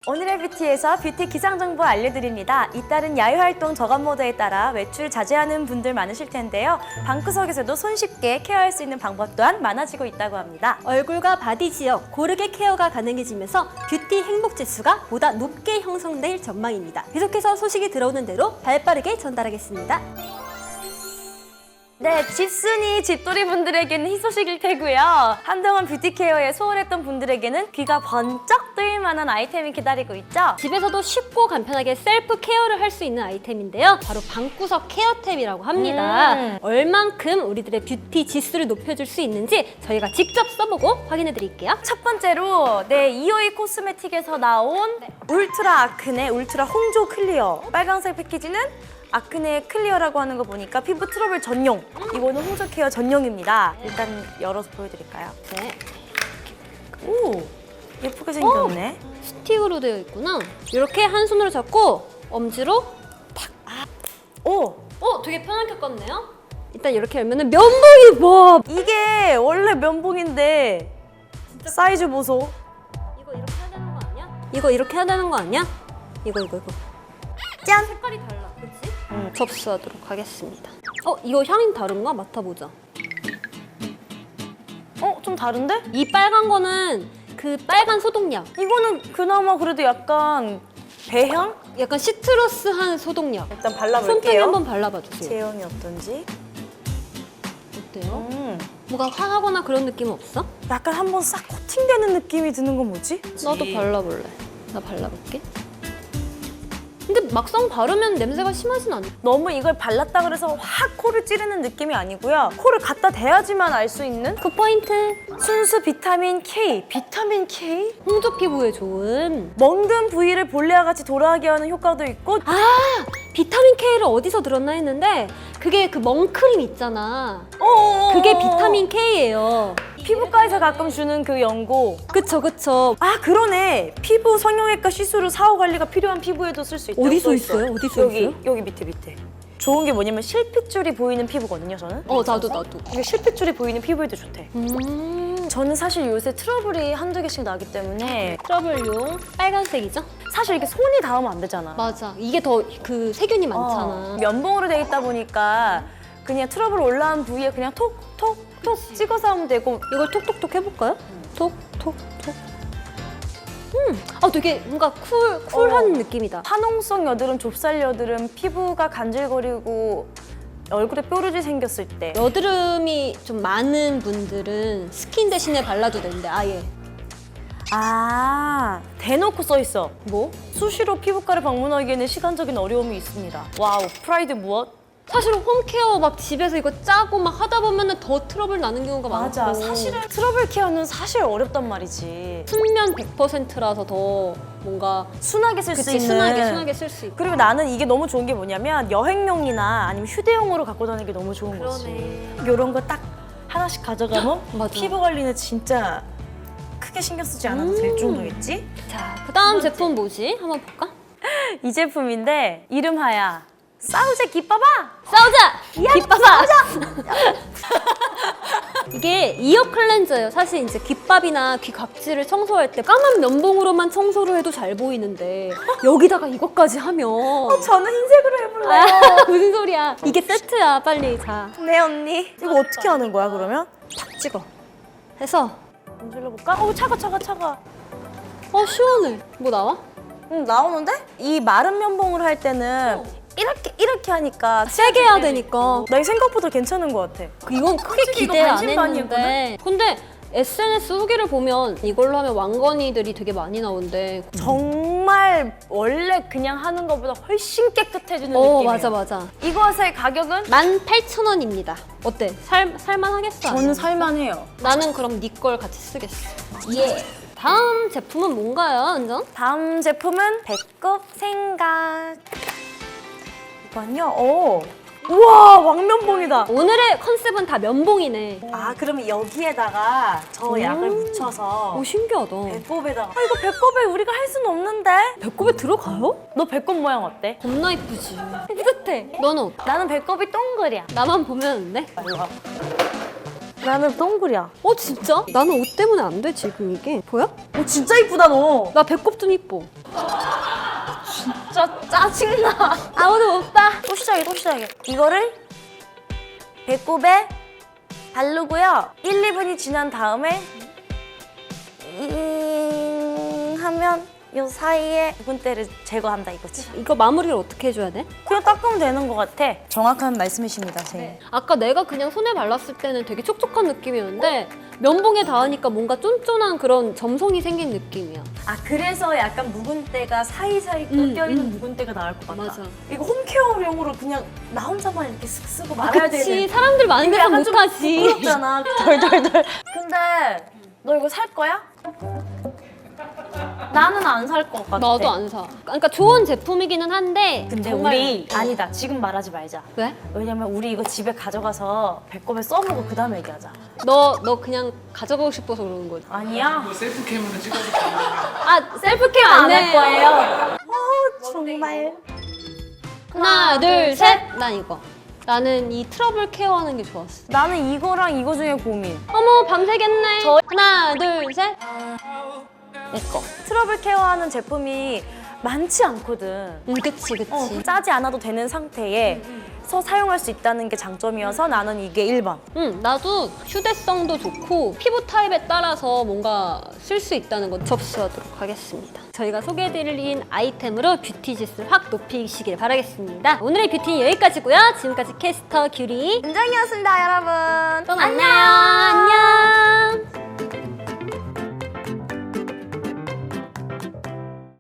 오늘의 뷰티에서 뷰티 기상 정보 알려드립니다. 잇따른 야외활동 저감 모드에 따라 외출 자제하는 분들 많으실 텐데요. 방구석에서도 손쉽게 케어할 수 있는 방법 또한 많아지고 있다고 합니다. 얼굴과 바디 지역 고르게 케어가 가능해지면서 뷰티 행복 지수가 보다 높게 형성될 전망입니다. 계속해서 소식이 들어오는 대로 발빠르게 전달하겠습니다. 네, 집순이 집돌이 분들에게는 희소식일 테고요. 한동안 뷰티 케어에 소홀했던 분들에게는 귀가 번쩍 뜨일 만한 아이템이 기다리고 있죠. 집에서도 쉽고 간편하게 셀프 케어를 할 수 있는 아이템인데요. 바로 방구석 케어템이라고 합니다. 얼만큼 우리들의 뷰티 지수를 높여줄 수 있는지 저희가 직접 써보고 확인해 드릴게요. 첫 번째로 이오이 코스메틱에서 나온 울트라 아크네 울트라 홍조 클리어. 빨간색 패키지는 아크네 클리어라고 하는 거 보니까 피부 트러블 전용. 이거는 홍조 케어 전용입니다. 일단 열어서 보여드릴까요? 네. 오, 예쁘게 생겼네. 스틱으로 되어 있구나. 이렇게 한 손으로 잡고 엄지로 탁. 오, 되게 편하게 껐네요. 일단 이렇게 열면은 면봉이 와. 이게 원래 면봉인데 사이즈 보소. 이거 이렇게 해야 되는 거 아니야? 이거 이렇게 해야 되는 거 아니야? 이거. 짠! 색깔이 달라, 그렇지? 접수하도록 하겠습니다. 이거 향이 다른가? 맡아보자. 좀 다른데? 이 빨간 거는 그 빨간 소독약. 이거는 그나마 그래도 약간 배향? 약간 시트러스한 소독약. 일단 손등에 발라볼게요. 한번 발라봐 주세요. 제형이 어떤지. 어때요? 뭐가 화하거나 그런 느낌은 없어? 약간 한번 싹 코팅되는 느낌이 드는 건 뭐지? 나도 발라볼래. 나 발라볼게. 근데 막상 바르면 냄새가 심하진 않아. 너무 이걸 발랐다 그래서 확 코를 찌르는 느낌이 아니고요. 코를 갖다 대야지만 알 수 있는 그 포인트. 순수 비타민 K. 비타민 K? 홍조 피부에 좋은. 멍든 부위를 본래와 같이 돌아가게 하는 효과도 있고 비타민 K를 어디서 들었나 했는데 그게 그 멍크림 있잖아. 그게 비타민 K예요. 피부과에서 가끔 주는 그 연고. 그쵸. 아 그러네. 피부 성형외과 시술을 사후 관리가 필요한 피부에도 쓸 수 있다고 어디서 써 있어요? 어디서 여기, 있어요? 여기 밑에. 좋은 게 뭐냐면 실핏줄이 보이는 피부거든요, 저는. 나도. 이게 실핏줄이 보이는 피부에도 좋대. 저는 사실 요새 트러블이 한두 개씩 나기 때문에 트러블용 빨간색이죠? 사실 이게 손이 닿으면 안 되잖아. 맞아. 이게 더 그 세균이 많잖아. 면봉으로 돼 있다 보니까 그냥 트러블 올라온 부위에 그냥 톡톡톡 찍어서 하면 되고. 이걸 톡톡톡 해볼까요? 톡톡톡. 되게 뭔가 쿨한 느낌이다. 화농성 여드름, 좁쌀 여드름, 피부가 간질거리고 얼굴에 뾰루지 생겼을 때 여드름이 좀 많은 분들은 스킨 대신에 발라도 되는데 아예. 대놓고 써 있어. 뭐? 수시로 피부과를 방문하기에는 시간적인 어려움이 있습니다. 와우, 프라이드 무엇? 사실 홈케어 막 집에서 이거 짜고 막 하다 보면은 더 트러블 나는 경우가 많고. 사실은 트러블 케어는 사실 어렵단 말이지. 순면 100%라서 더 뭔가 순하게 쓸 수 그치, 있는. 순하게 쓸 수 있고. 그리고 나는 이게 너무 좋은 게 뭐냐면 여행용이나 아니면 휴대용으로 갖고 다니는 게 너무 좋은 거지. 이런 거 딱 하나씩 가져가면 맞아. 피부 관리는 진짜 크게 신경 쓰지 않아도 될 정도겠지? 자, 그다음 제품 뭐지? 한번 볼까? 이 제품인데 이름하야 싸우자 기빠봐! 싸우자! 귓밥아! 이게 이어 클렌저예요. 사실 이제 귓밥이나 귀 각질을 청소할 때 까만 면봉으로만 청소를 해도 잘 보이는데 여기다가 이것까지 하면 저는 흰색으로 해볼래요. 무슨 소리야. 이게 세트야. 빨리 자. 네 언니. 이거 어떻게 하는 거야 그러면? 탁 찍어. 해서 문질러볼까? 차가. 시원해. 뭐 나와? 나오는데? 이 마른 면봉을 할 때는 이렇게 하니까 세게 해야 되니까. 나 생각보다 괜찮은 것 같아. 이건 크게 솔직히 기대 이거 안 반신반의했거든? 했는데 근데 SNS 후기를 보면 이걸로 하면 왕건이들이 되게 많이 나온대. 정말 원래 그냥 하는 것보다 훨씬 깨끗해지는 느낌이에요. 맞아. 이것의 가격은? 18,000원입니다. 어때? 살만하겠어? 저는 살만해요. 나는 그럼 네 걸 같이 쓰겠어. 예. 다음 제품은 뭔가요, 은정? 다음 제품은 배꼽 생각. 이건요. 우와 왕면봉이다. 오늘의 컨셉은 다 면봉이네. 그러면 여기에다가 저 약을 묻혀서 신기하다. 배꼽에다가. 이거 배꼽에 우리가 할 수는 없는데. 배꼽에 들어가요? 너 배꼽 모양 어때? 겁나 이쁘지. 뿌듯해. 너는 어때? 나는 배꼽이 동그려. 나만 보면 안 돼? 나는 동굴이야. 진짜? 나는 옷 때문에 안 돼, 지금 이게. 보여? 진짜 이쁘다 너. 나 배꼽 좀 이뻐. 진짜 짜증나. 아무도 못 봐. 또 시작해. 이거를 배꼽에 바르고요. 1, 2분이 지난 다음에 하면 요 사이에 묵은때를 제거한다 이거지. 이거 마무리를 어떻게 해줘야 돼? 그냥 닦으면 되는 것 같아. 정확한 말씀이십니다, 선생님. 아까 내가 그냥 손에 발랐을 때는 되게 촉촉한 느낌이었는데 면봉에 닿으니까 뭔가 쫀쫀한 그런 점성이 생긴 느낌이야. 아 그래서 약간 묵은때가 사이사이 껴있는 묵은때가 나을 것 같다. 맞아. 이거 홈케어용으로 그냥 나 혼자만 이렇게 쓱 쓰고 말아야 그치, 되는. 사람들 많은 데서 약간 좀 못하지. 부끄럽잖아. 덜덜덜. 근데 너 이거 살 거야? 나는 안 살 것 같아. 나도 안 사. 그러니까 좋은 제품이기는 한데 근데 정말- 우리 아니다. 지금 말하지 말자. 왜? 왜냐면 우리 이거 집에 가져가서 배꼽에 써보고 그 다음에 얘기하자. 너 그냥 가져가고 싶어서 그러는 거지. 아니야. 이거 셀프 캠으로 찍어줄게. 아 셀프케어 안 안 할 해. 거예요. 정말. 하나 둘 셋. 난 이거. 나는 이 트러블 케어하는 게 좋았어. 나는 이거랑 이거 중에 고민. 어머 밤새겠네. 하나 둘 셋. 내 거. 트러블 케어하는 제품이 많지 않거든. 그치. 짜지 않아도 되는 상태에서 사용할 수 있다는 게 장점이어서 나는 이게 1번. 나도 휴대성도 좋고 피부 타입에 따라서 뭔가 쓸 수 있다는 거 접수하도록 하겠습니다. 저희가 소개해드린 아이템으로 뷰티 지수를 확 높이시길 바라겠습니다. 오늘의 뷰티는 여기까지고요. 지금까지 캐스터 규리. 은정이었습니다, 여러분. 또 만나요. 안녕.